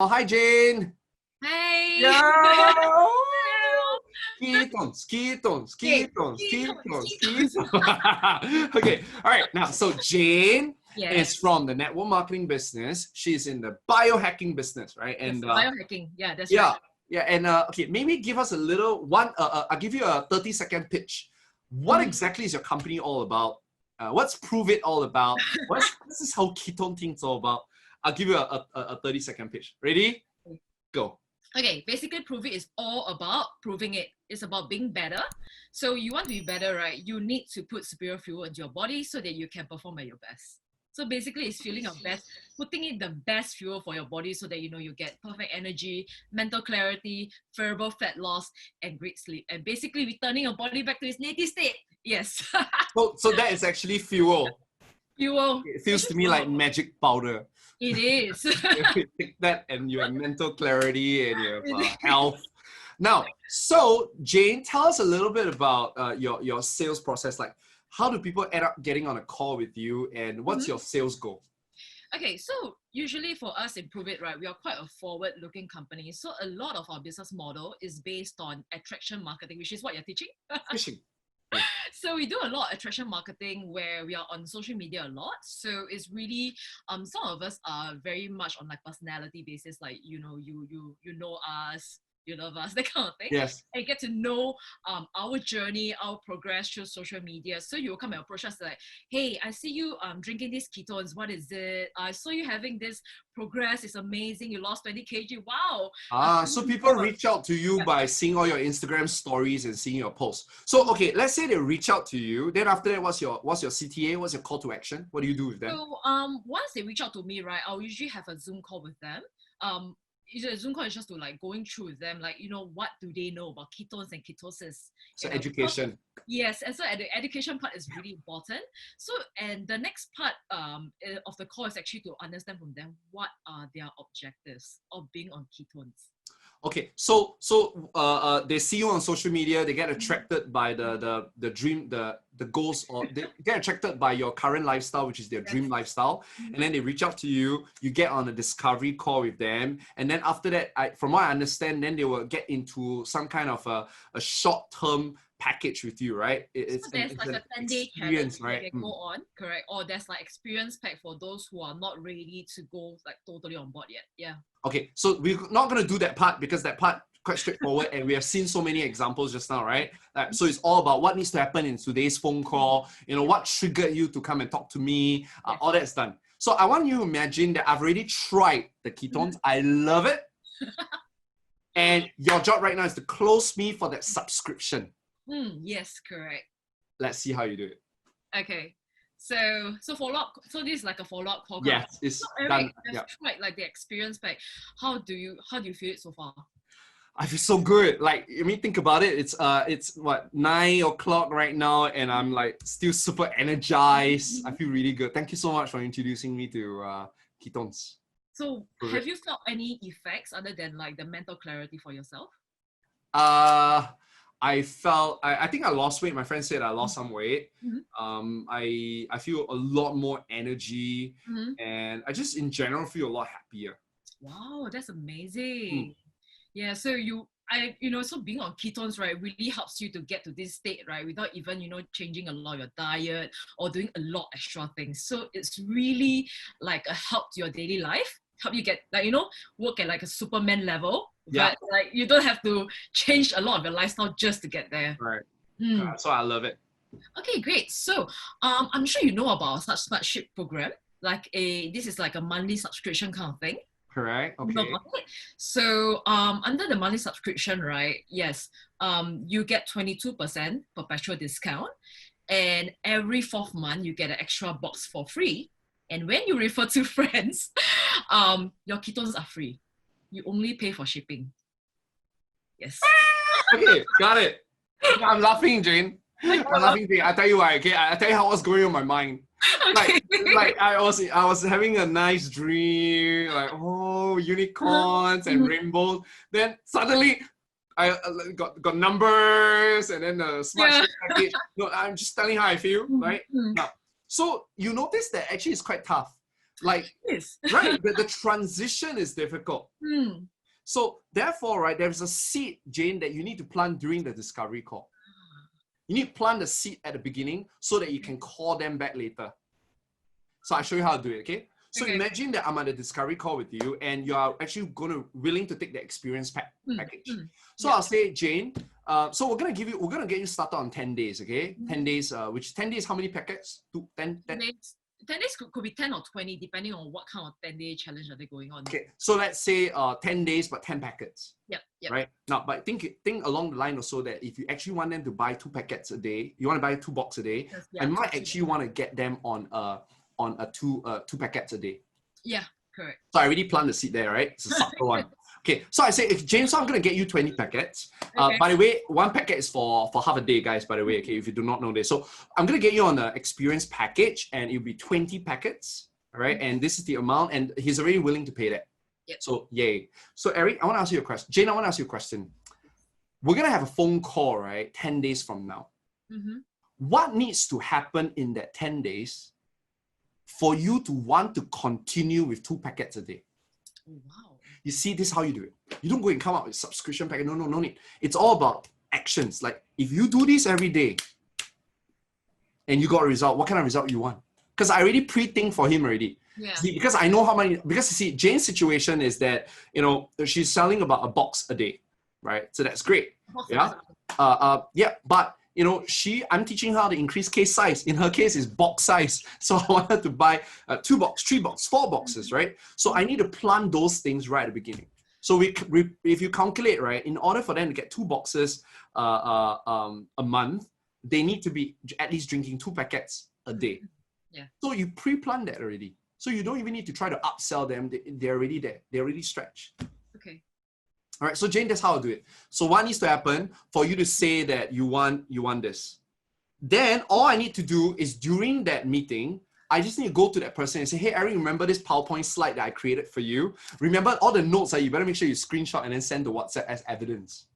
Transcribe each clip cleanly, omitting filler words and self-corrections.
Oh, hi, Jane. Hey. Yeah. Hello. Ketones, ketones, Okay. ketones, Ketones, ketones, ketones. ketones. Okay, all right. Now, so Jane is Yes. from the network marketing business. She's in the biohacking business, right? Yes. And Biohacking. Yeah, that's right. yeah, yeah. And okay, maybe give us a little one. I'll give you a 30-second pitch. What Mhm. exactly is your company all about? What's Prove It all about? What's this whole ketone thing's all about? I'll give you a 30-second pitch. Ready? Go. Okay, basically Prove It is all about proving it. It's about being better. So you want to be better, right? You need to put superior fuel into your body so that you can perform at your best. So basically it's feeling your best, putting in the best fuel for your body so that you get perfect energy, mental clarity, variable fat loss, and great sleep. And basically returning your body back to its native state. Yes. So that is actually fuel. Fuel. It feels Actually, to me like magic powder. it is. You take that and you have mental clarity and you have It is. health. Now, so Jane, tell us a little bit about your sales process. Like, how do people end up getting on a call with you, and what's Mhm. your sales goal? Okay, so usually for us in Prove It, right, we are quite a forward-looking company. So a lot of our business model is based on attraction marketing, which is what you're teaching. Fishing. So we do a lot of attraction marketing where we are on social media a lot. So it's really some of us are very much on like personality basis, like you know us, you love us, that kind of thing. Yes. And get to know our journey, our progress through social media. So you will come and approach us like, hey, I see you drinking these ketones. What is it? I saw you having this progress. It's amazing. You lost 20 kg. Wow. So people reach out to you Yeah. by seeing all your Instagram stories and seeing your posts. So okay, let's say they reach out to you. Then after that, what's your CTA? What's your call to action? What do you do with them? So once they reach out to me, right, I'll usually have a Zoom call with them. A Zoom call is just to like going through with them, like what do they know about ketones and ketosis? So Because, education. yes, and so the education part is really important. So and the next part of the call is actually to understand from them what are their objectives of being on ketones. Okay, so they see you on social media, they get attracted by the dream, the goals, or they get attracted by your current lifestyle, which is their dream lifestyle, and then they reach out to you. You get on a discovery call with them, and then after that, from what I understand, then they will get into some kind of a short-term package with you, right? So there's like a 10-day experience, challenge right? they can go on, correct? Or there's like experience pack for those who are not ready to go like totally on board yet. Yeah. Okay, so we're not going to do that part because that part quite straightforward and we have seen so many examples just now, right? So it's all about what needs to happen in today's phone call, what triggered you to come and talk to me, all that's done. So I want you to imagine that I've already tried the ketones. I love it. And your job right now is to close me for that subscription. Yes, correct. Let's see how you do it. Okay. So follow-up. So this is like a follow-up call. Yes, it's so, Eric, done. Yeah. Tried like the experience pack. How do you feel it so far? I feel so good. Like, I mean, think about it. It's what, 9 o'clock right now, and I'm like still super energized. I feel really good. Thank you so much for introducing me to ketones. So have you felt any effects other than like the mental clarity for yourself? I think I lost weight. My friend said I lost some weight. I feel a lot more energy, and I just in general feel a lot happier. Wow, that's amazing. Yeah, so so being on ketones, right, really helps you to get to this state, right, without even, changing a lot of your diet or doing a lot extra things. So it's really like a help to your daily life, help you get like, work at like a Superman level, Yeah. but like you don't have to change a lot of your lifestyle just to get there. Right. So I love it. Okay, great. So I'm sure you know about our Smart program. This is like a monthly subscription kind of thing. Correct. Okay. So under the monthly subscription, right? Yes, you get 22% perpetual discount, and every 4th month you get an extra box for free. And when you refer to friends, your ketones are free. You only pay for shipping. Yes. Okay, got it. I'm laughing, Jane. I'm laughing, Jane. I tell you why. Okay, I tell you what's going on in my mind. Okay. Like I was having a nice dream, like unicorns and rainbows. Then suddenly I got numbers and then the smart ship package. No, I'm just telling how I feel, right? Now, so you notice that actually it's quite tough. Like, Yes. right, but the transition is difficult. Mm. So therefore, right, there's a seed, Jane, that you need to plant during the discovery call. You need to plant the seed at the beginning so that you can call them back later. So I'll show you how to do it, okay? So Okay. imagine that I'm at a discovery call with you and you are actually willing to take the experience package. So Yeah. I'll say, Jane, so we're gonna get you started on 10 days, okay? 10 days, which 10 days, how many packets? 10 10 days could be 10 or 20, depending on what kind of 10-day challenge are they going on. Okay, so let's say 10 days, but 10 packets. Yep. Right? Now, but think along the line also that if you actually want them to buy 2 packets a day, you want to buy 2 boxes a day, Yeah, I might actually want to get them on a 2 packets a day. Yeah, correct. So I already planted the seed there, right? It's a subtle one. Okay, so I say, if James, I'm going to get you 20 packets. Okay. By the way, 1 packet is for half a day, guys, by the way, okay, if you do not know this. So I'm going to get you on the experience package and it'll be 20 packets, all right? And this is the amount and he's already willing to pay that. Yep. So yay. So Eric, I want to ask you a question. Jane, I want to ask you a question. We're going to have a phone call, right? 10 days from now. What needs to happen in that 10 days for you to want to continue with 2 packets a day? Wow. You see, this is how you do it. You don't go and come up with subscription packet. No need. It's all about actions. Like if you do this every day and you got a result, what kind of result you want? Because I already pre-think for him already. Yeah. See, because I know how many, because you see, Jane's situation is that, you know, she's selling about a box a day, right? So that's great. Yeah. Yeah. But you know, I'm teaching her how to increase case size. In her case, it's box size. So I want her to buy 2 boxes, 3 boxes, 4 boxes, right? So I need to plan those things right at the beginning. So if you calculate, right, in order for them to get 2 boxes a month, they need to be at least drinking 2 packets a day. Yeah. So you pre-plan that already. So you don't even need to try to upsell them. They're already there. They're already stretched. Okay. All right, so Jane, that's how I do it. So what needs to happen for you to say that you want this? Then all I need to do is during that meeting, I just need to go to that person and say, hey, Eric, remember this PowerPoint slide that I created for you? Remember all the notes that you better make sure you screenshot and then send to WhatsApp as evidence.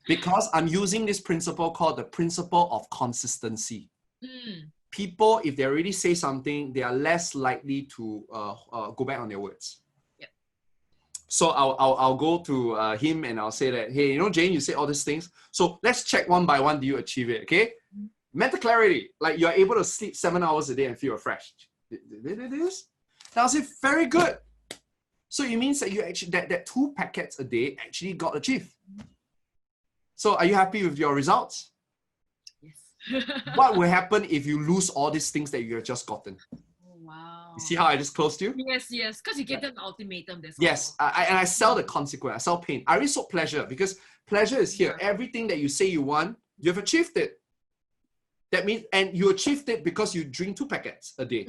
Because I'm using this principle called the principle of consistency. People, if they already say something, they are less likely to go back on their words. So I'll go to him and I'll say that, hey, you know, Jane, you said all these things. So let's check one by one. Do you achieve it? Okay. Mental clarity, like you're able to sleep 7 hours a day and feel refreshed. Did it is? And I'll say, very good. So it means that you actually, that 2 packets a day actually got achieved. So are you happy with your results? Yes. What will happen if you lose all these things that you have just gotten? Wow. You see how I just closed you? Yes, because you gave them the ultimatum. Yes, and I sell the consequence. I sell pain. I already sold pleasure because pleasure is here. Everything that you say you want, you have achieved it. That means, and you achieved it because you drink 2 packets a day.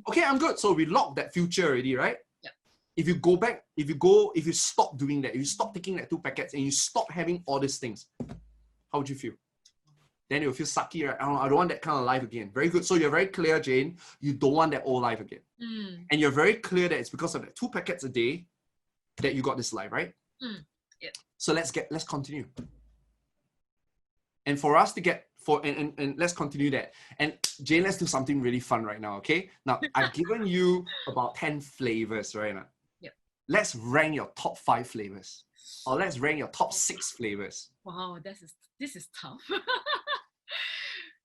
Okay, I'm good. So we locked that future already, right? Yeah. If you go back, if you stop doing that, if you stop taking that 2 packets and you stop having all these things, how would you feel? Then you'll feel sucky, right? I don't want that kind of life again. Very good. So you're very clear, Jane. You don't want that old life again. And you're very clear that it's because of that 2 packets a day that you got this life, right? Yeah. So let's continue. And for us to get and let's continue that. And Jane, let's do something really fun right now, okay? Now I've given you about 10 flavors right now. Yep. Let's rank your top 5 flavors. Or let's rank your top 6 flavors. Wow, this is tough.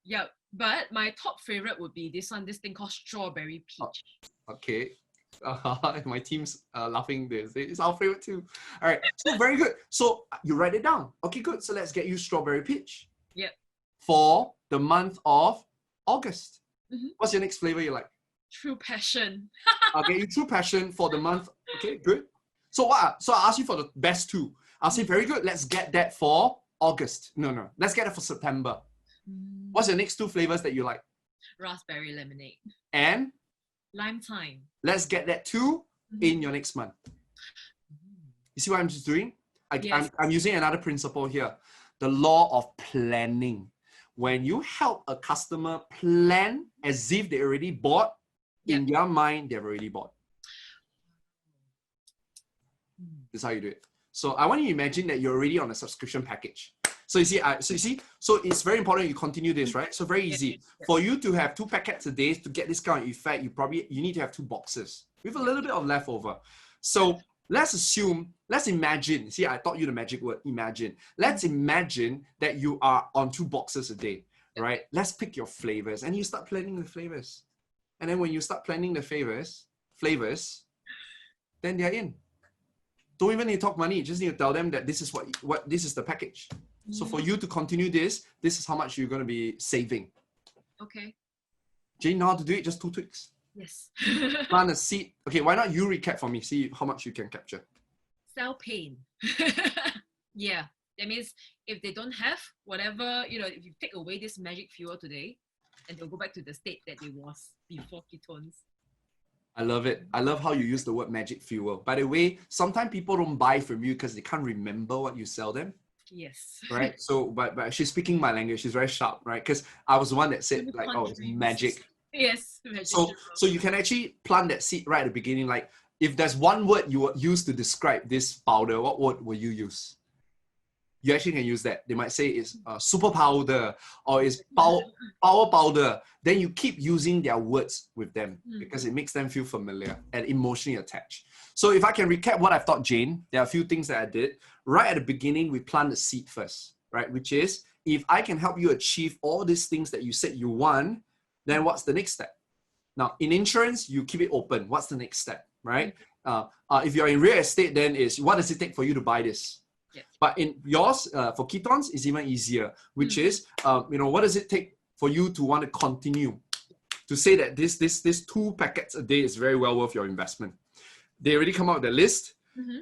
Yeah, but my top favorite would be this thing called strawberry peach. Okay. My team's laughing this. It's our favorite too. All right. So very good. So you write it down. Okay, good. So let's get you strawberry peach. Yep. For the month of August. What's your next flavor you like? True passion. I'll get you true passion for the month. Okay, good. So what? So I ask you for the best 2. I'll say very good. Let's get that for August. No. Let's get it for September. What's your next 2 flavors that you like? Raspberry lemonade. And? Lime thyme. Let's get that too in your next month. You see what I'm just doing? I'm using another principle here. The law of planning. When you help a customer plan as if they already bought, in their mind, they've already bought. This is how you do it. So I want you to imagine that you're already on a subscription package. So you see, so it's very important you continue this, right? So very easy. For you to have 2 packets a day to get this kind of effect, you need to have 2 boxes with a little bit of leftover. So let's imagine, see, I taught you the magic word, imagine. Let's imagine that you are on 2 boxes a day, right? Let's pick your flavors and you start planning the flavors. And then when you start planning the flavors, then they're in. Don't even need to talk money. You just need to tell them that this is what this is the package. So for you to continue this is how much you're going to be saving. Okay. Jane, know how to do it? Just 2 tweaks. Yes. Plant a seed. Okay, why not you recap for me? See how much you can capture. Sell pain. Yeah. That means if they don't have whatever, if you take away this magic fuel today, and they'll go back to the state that it was before ketones. I love it. I love how you use the word magic fuel. By the way, sometimes people don't buy from you because they can't remember what you sell them. Yes. Right. So, but she's speaking my language. She's very sharp, right? Because I was the one that said like, oh, it's magic. Yes. Magic. So you can actually plant that seed right at the beginning. Like, if there's one word you would use to describe this powder, what word will you use? You actually can use that. They might say it's super powder or it's power powder. Then you keep using their words with them because it makes them feel familiar and emotionally attached. So if I can recap what I've taught Jane, there are a few things that I did. Right at the beginning, we plant the seed first, right? Which is, if I can help you achieve all these things that you said you want, then what's the next step? Now, in insurance, you keep it open. What's the next step, right? If you're in real estate, then is what does it take for you to buy this? Yeah. But in yours, for ketones, it's even easier, which is, what does it take for you to want to continue to say that this 2 packets a day is very well worth your investment? They already come out with the list.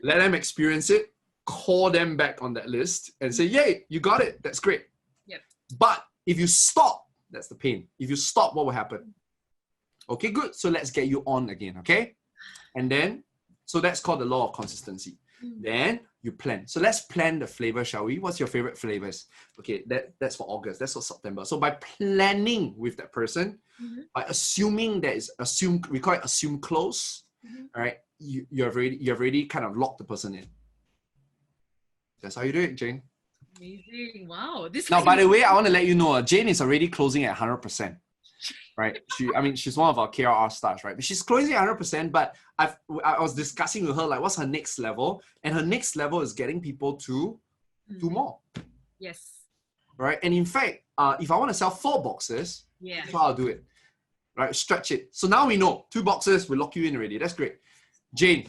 Let them experience it. Call them back on that list and say, yay, you got it. That's great. Yep. But if you stop, that's the pain. If you stop, what will happen? Okay, good. So let's get you on again, okay? And then, so that's called the law of consistency. Then you plan. So let's plan the flavor, shall we? What's your favorite flavors? Okay, that's for August. That's for September. So by planning with that person, by assuming that is assumed, we call it assume close, all right? You have already kind of locked the person in. That's how you do it, Jane. Amazing. Wow. This Now, by the way, I want to let you know, Jane is already closing at 100%. Right? She's one of our KRR stars, right? But she's closing at 100%, but I was discussing with her, like, what's her next level? And her next level is getting people to do more. Yes. Right? And in fact, if I want to sell 4 boxes, that's how I'll do it. Right? Stretch it. So now we know 2 boxes, we lock you in already. That's great. Jane,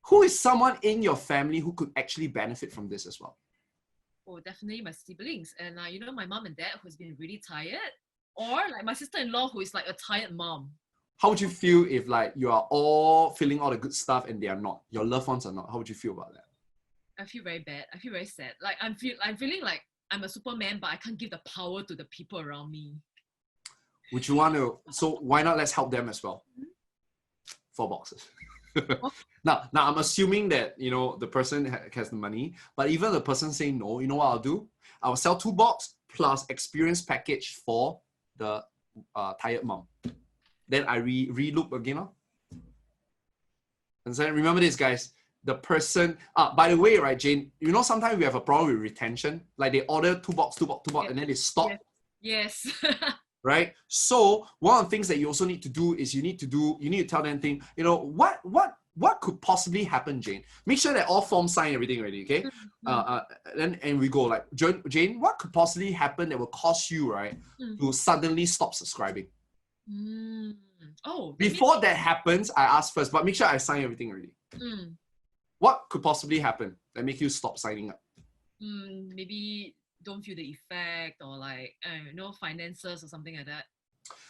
who is someone in your family who could actually benefit from this as well? Oh, definitely my siblings. And my mom and dad who's been really tired. Or like my sister-in-law who is like a tired mom. How would you feel if like you are all feeling all the good stuff and they are not? Your loved ones are not. How would you feel about that? I feel very bad. I feel very sad. Like I'm feeling like I'm a Superman, but I can't give the power to the people around me. Would you want to? So why not? Let's help them as well. 4 boxes. Now I'm assuming that the person has the money, but even the person saying no, you know what I'll do? I will sell 2 boxes plus experience package for the tired mom. Then I re-loop again. And so remember this, guys. The person, by the way, right, Jane, sometimes we have a problem with retention. Like they order 2 boxes, and then they stop. Yes. Right? So one of the things that you also need to do is you need to tell them what could possibly happen, Jane? Make sure that all forms sign everything already, okay? And we go like, Jane, what could possibly happen that will cause you, right, to suddenly stop subscribing? Oh. Before that happens, I ask first, but make sure I sign everything already. What could possibly happen that make you stop signing up? Maybe don't feel the effect or like finances or something like that.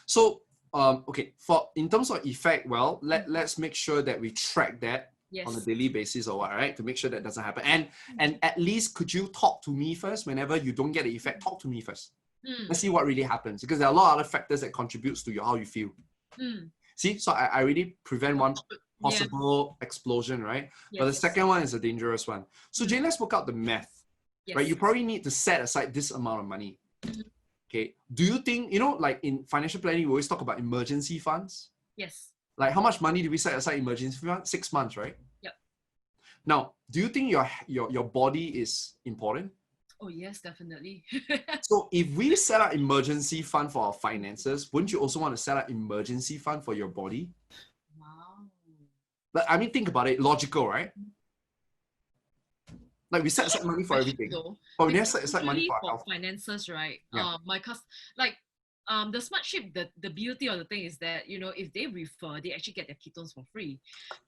So okay, in terms of effect, well, let's make sure that we track that on a daily basis or what, right? To make sure that doesn't happen. And at least could you talk to me first whenever you don't get the effect? Talk to me first. Let's see what really happens, because there are a lot of other factors that contributes to how you feel. See, so I already prevent one possible explosion, right? But the second one is a dangerous one. So Jane, let's work out the math. Right? You probably need to set aside this amount of money. Okay. Do you think, like in financial planning, we always talk about emergency funds? Yes. Like how much money do we set aside emergency funds? 6 months, right? Yep. Now, do you think your body is important? Oh yes, definitely. So if we set up emergency fund for our finances, wouldn't you also want to set up emergency fund for your body? Wow. Like, I mean, think about it, logical, right? Like we set aside money for Question everything, though, but we never because set aside money usually for our for health. finances, right? Yeah. Like the smart ship, the beauty of the thing is that if they refer, they actually get their ketones for free.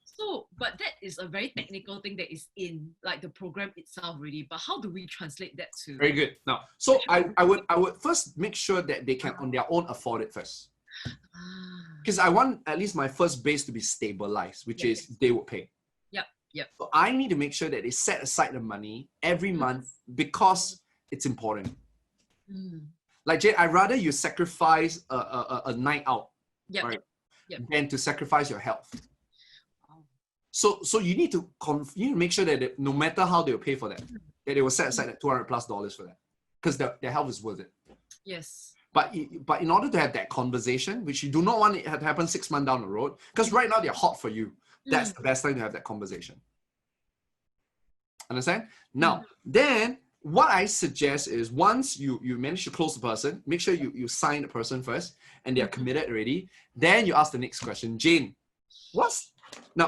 So, but that is a very technical thing that is in like the program itself already. But how do we translate that to? Very good. Now, so I would first make sure that they can on their own afford it first. Ah, Because I want at least my first base to be stabilized, which is they would pay. yep. So I need to make sure that they set aside the money every month because it's important. Mm, Like Jay, I'd rather you sacrifice a night out, yep. right, Yep. than to sacrifice your health. Wow. So you need to make sure that no matter how they will pay for that they will set aside that $200+ for that because their health is worth it. Yes. But in order to have that conversation, which you do not want it to happen 6 months down the road, because right now they're hot for you, that's the best time to have that conversation. Understand? Now, then what I suggest is once you manage to close the person, make sure you sign the person first and they're committed already. Then you ask the next question, Jane,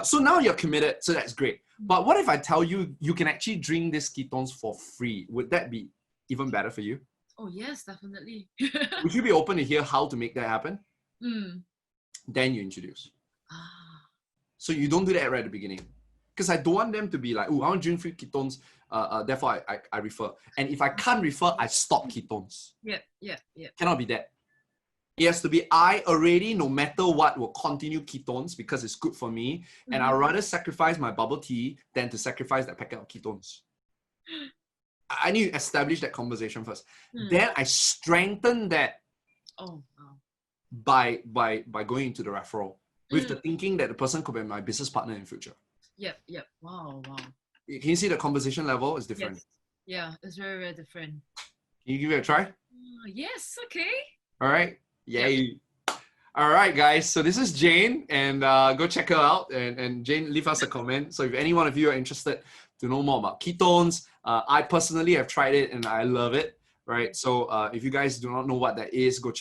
so now you're committed, so that's great. But what if I tell you you can actually drink these ketones for free? Would that be even better for you? Oh yes, definitely. Would you be open to hear how to make that happen? Mm. Then you introduce. Ah, So you don't do that right at the beginning. Because I don't want them to be like, oh, I want to drink free ketones, therefore I refer. And if I can't refer, I stop ketones. yeah. Cannot be that. It has to be I already, no matter what, will continue ketones because it's good for me. And I'd rather sacrifice my bubble tea than to sacrifice that packet of ketones. I need to establish that conversation first. Then I strengthen that Oh wow. by going into the referral with the thinking that the person could be my business partner in the future. Yep. Wow. Can you see the conversation level is different? Yes. Yeah, it's very, very different. Can you give it a try? Yes, okay. All right. Yay. All right, guys. So this is Jane, and go check her out. And Jane, leave us a comment. So if any one of you are interested to know more about ketones, I personally have tried it and I love it. Right. So if you guys do not know what that is, go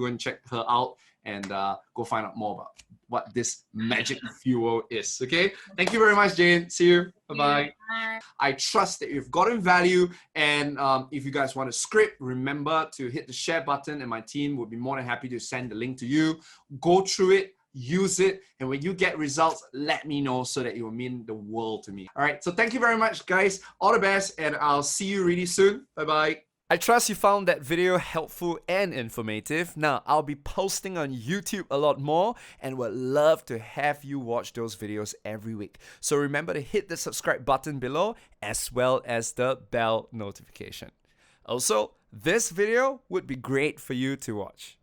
and check her out and go find out more about what this magic fuel is. Okay. Thank you very much, Jane. See you. Bye-bye. Bye. I trust that you've gotten value. And if you guys want a script, remember to hit the share button and my team would be more than happy to send the link to you. Go through it, use it. And when you get results, let me know so that it will mean the world to me. All right. So thank you very much, guys. All the best. And I'll see you really soon. Bye-bye. I trust you found that video helpful and informative. Now, I'll be posting on YouTube a lot more and would love to have you watch those videos every week. So remember to hit the subscribe button below as well as the bell notification. Also, this video would be great for you to watch.